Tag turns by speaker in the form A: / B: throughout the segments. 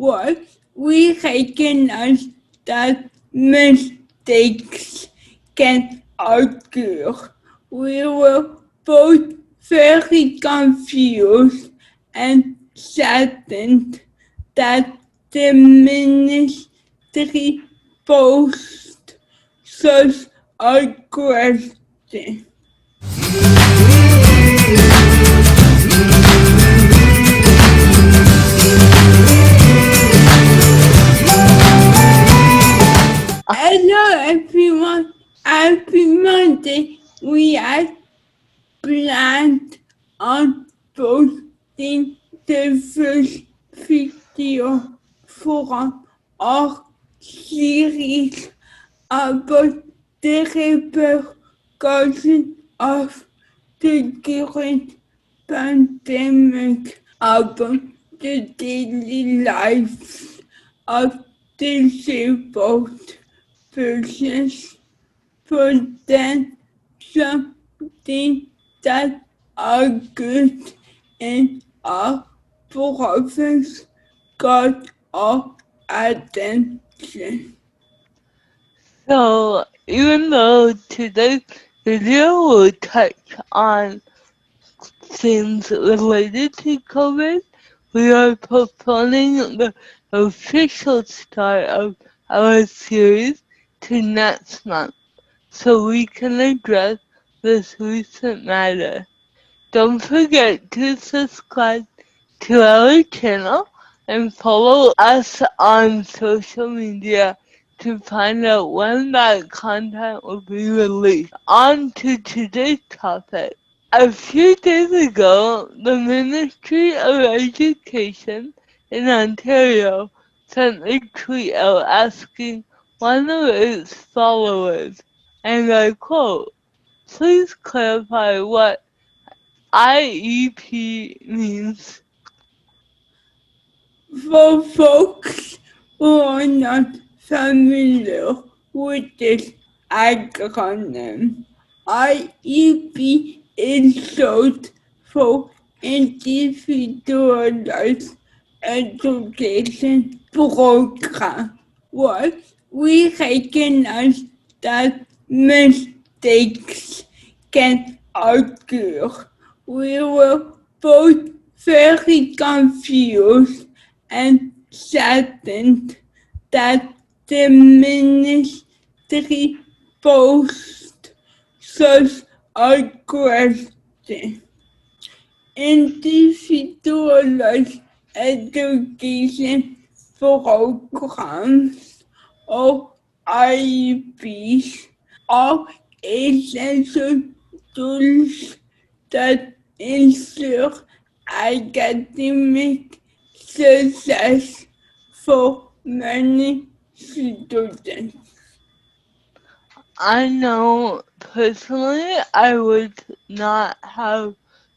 A: What we recognize that mistakes can occur. We were both very confused and saddened that the ministry posed such a question. Hello everyone, happy Monday. We had planned on posting the first video from our series about the repercussions of the current pandemic about the daily lives of disabled persons, but then something that are good in our province got our attention.
B: So, even though today's video will touch on things related to COVID, we are postponing the official start of our series to next month so we can address this recent matter. Don't forget to subscribe to our channel and follow us on social media to find out when that content will be released. On to today's topic. A few days ago, the Ministry of Education in Ontario sent a tweet out asking one of its followers, and I quote, "Please clarify what IEP means."
A: For folks who are not familiar with this acronym, IEP is short for Individualized Education Program. What we recognize that mistakes can occur. We were both very confused and saddened that the ministry posed such a question. Individualized education programs, or IEPs, are essential tools that ensure academic success for many students.
B: I know personally I would not have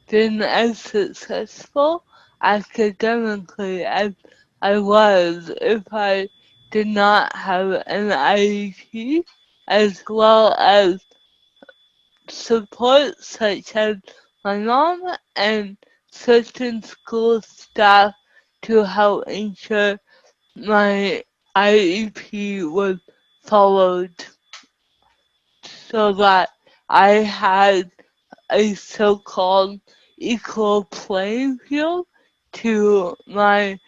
B: been as successful academically as I was if I did not have an IEP, as well as support such as my mom and certain school staff to help ensure my IEP was followed so that I had a so-called equal playing field to my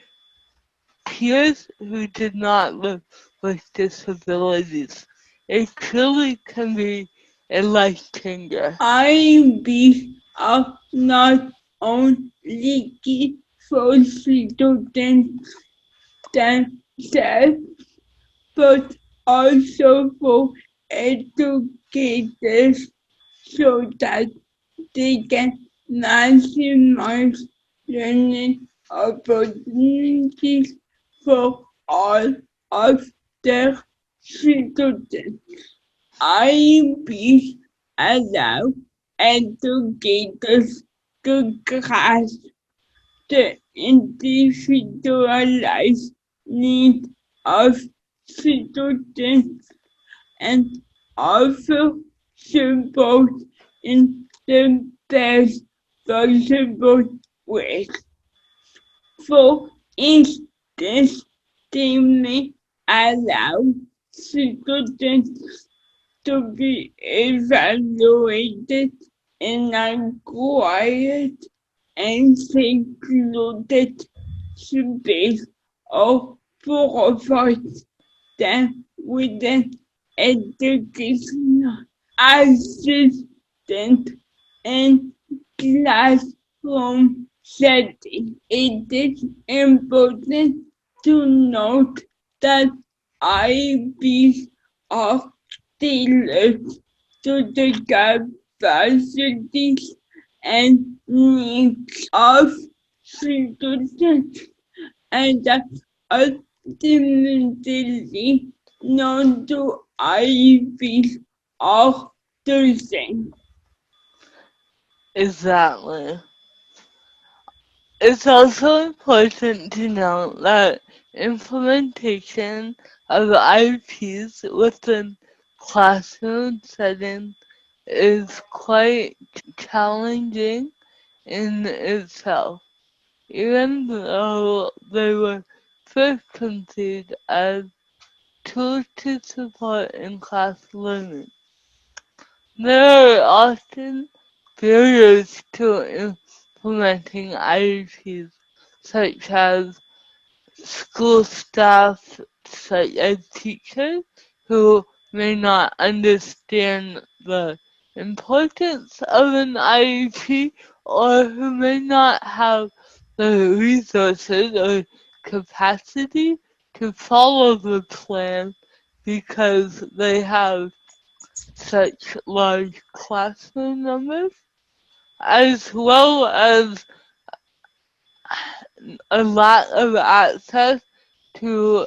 B: peers who did not live with disabilities. It truly can be a life changer.
A: IEPs are not only key for students themselves, but also for educators so that they can maximize learning opportunities for all of their students. IEPs allow educators to grasp the individualized needs of students and offer support in the best possible way. For instance, they may allow students to be evaluated in a quiet and secluded space or provide them with an educational assistant in classroom setting. It is important to note that IEPs are tailored to the capacities and needs of students and that ultimately not to IEPs are the same.
B: Exactly. It's also important to note that implementation of IEPs within classroom setting is quite challenging in itself, even though they were first conceived as tools to support in-class learning. There are often barriers to implementing IEPs, such as school staff, such as teachers, who may not understand the importance of an IEP or who may not have the resources or capacity to follow the plan because they have such large classroom numbers, as well as a lack of access to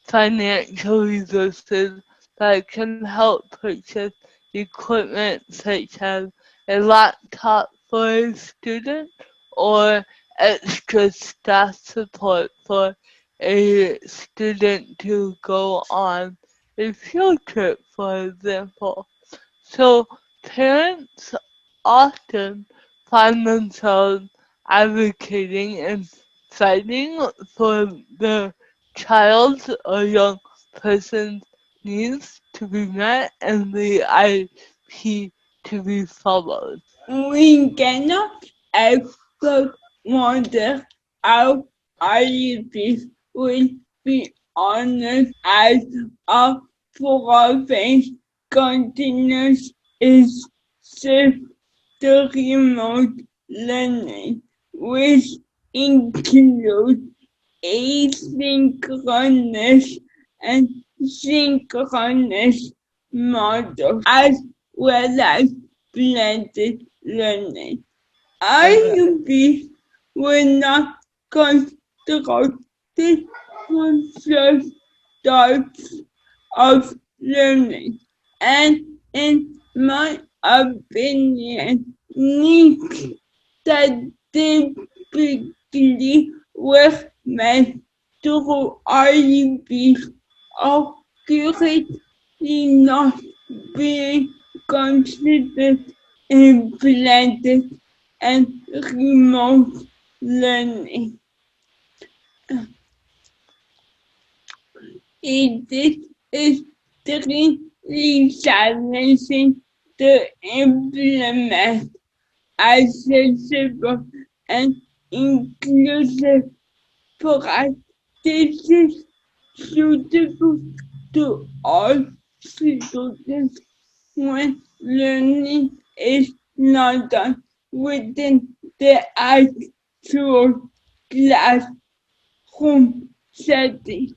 B: financial resources that can help purchase equipment such as a laptop for a student or extra staff support for a student to go on a field trip, for example. So parents often find themselves advocating and fighting for their child's or young person's needs to be met and the IEP to be followed.
A: We cannot ever wonder how IEPs will be honest as our province continues its shift to remote learning, which includes asynchronous and synchronous models, as well as blended learning. IUPs were not constructed for such types of learning, and in my opinion, needs that typically were met through IEPs are currently not being considered implemented and remote learning. It is extremely challenging to implement accessible and inclusive practices suitable to all students when learning is not done within the actual classroom setting.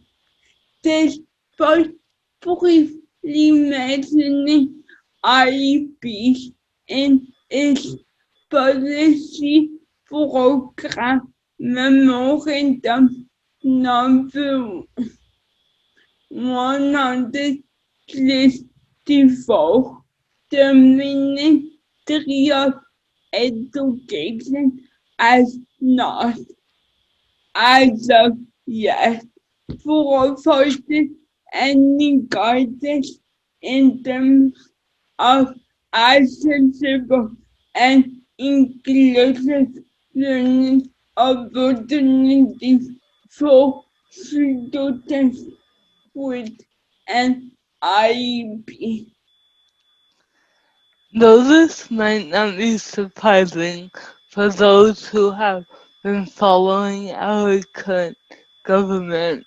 A: Despite briefly mentioning IEPs in its policy program memorandum number 164, the Ministry of Education has not, as of yet, provided any guidance in terms of accessible and inclusive learning opportunities for students with an IEP.
B: Though this might not be surprising for those who have been following our current government,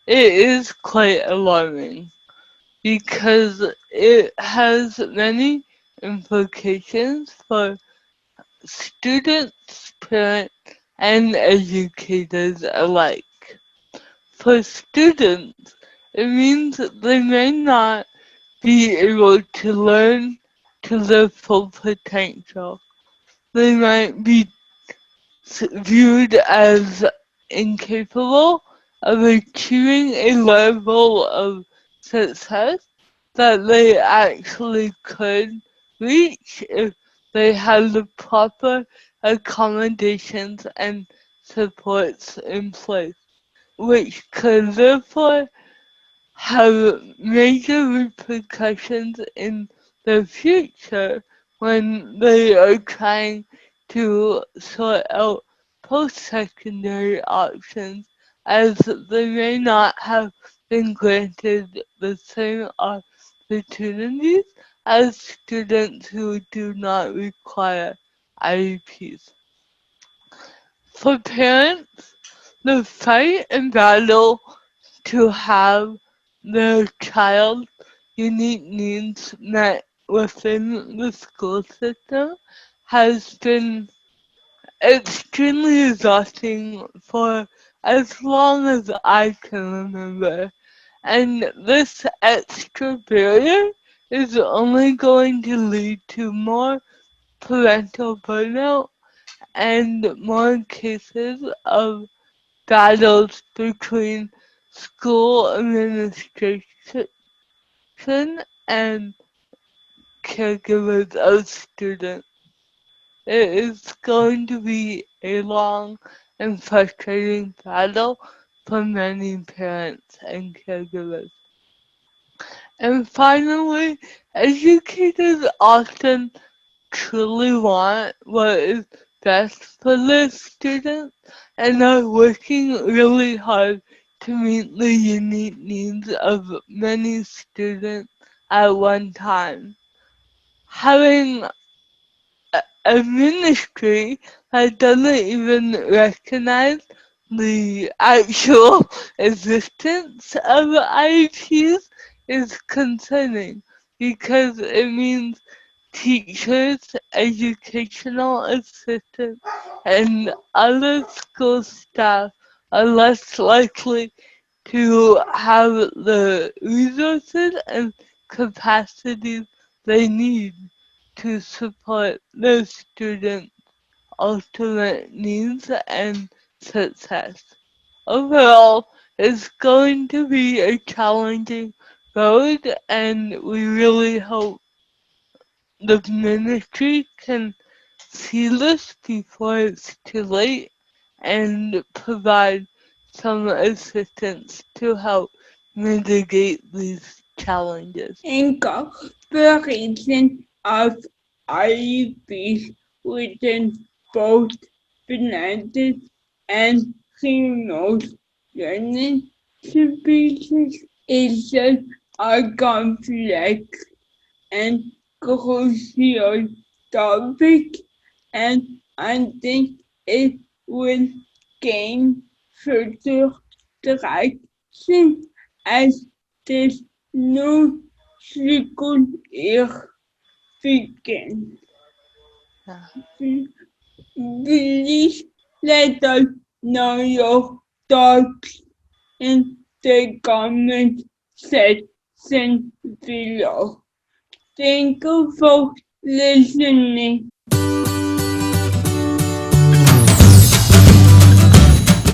B: it is quite alarming because it has many implications for students, parents, and educators alike. For students, it means they may not be able to learn to their full potential. They might be viewed as incapable of achieving a level of success that they actually could reach if they had the proper accommodations and supports in place, which could therefore have major repercussions in the future when they are trying to sort out post-secondary options, as they may not have been granted the same opportunities as students who do not require IEPs. For parents, the fight and battle to have their child's unique needs met within the school system has been extremely exhausting for as long as I can remember. And this extra barrier is only going to lead to more parental burnout and more cases of battles between school administration and caregivers of students. It is going to be a long and frustrating battle for many parents and caregivers. And finally, educators often truly want what is best for their students and are working really hard to meet the unique needs of many students at one time. Having a ministry that doesn't even recognize the actual existence of IEPs is concerning because it means teachers, educational assistants, and other school staff are less likely to have the resources and capacities they need to support their students' ultimate needs and success. Overall, it's going to be a challenging road, and we really hope the ministry can see this before it's too late and provide some assistance to help mitigate these challenges.
A: Incorporation of IEPs within both blended and remote learning spaces is such a complex and crucial topic, and I think it will gain further traction as this new school year begins.
B: Yeah.
A: Please let us know your thoughts in the comment section below. Thank you for listening.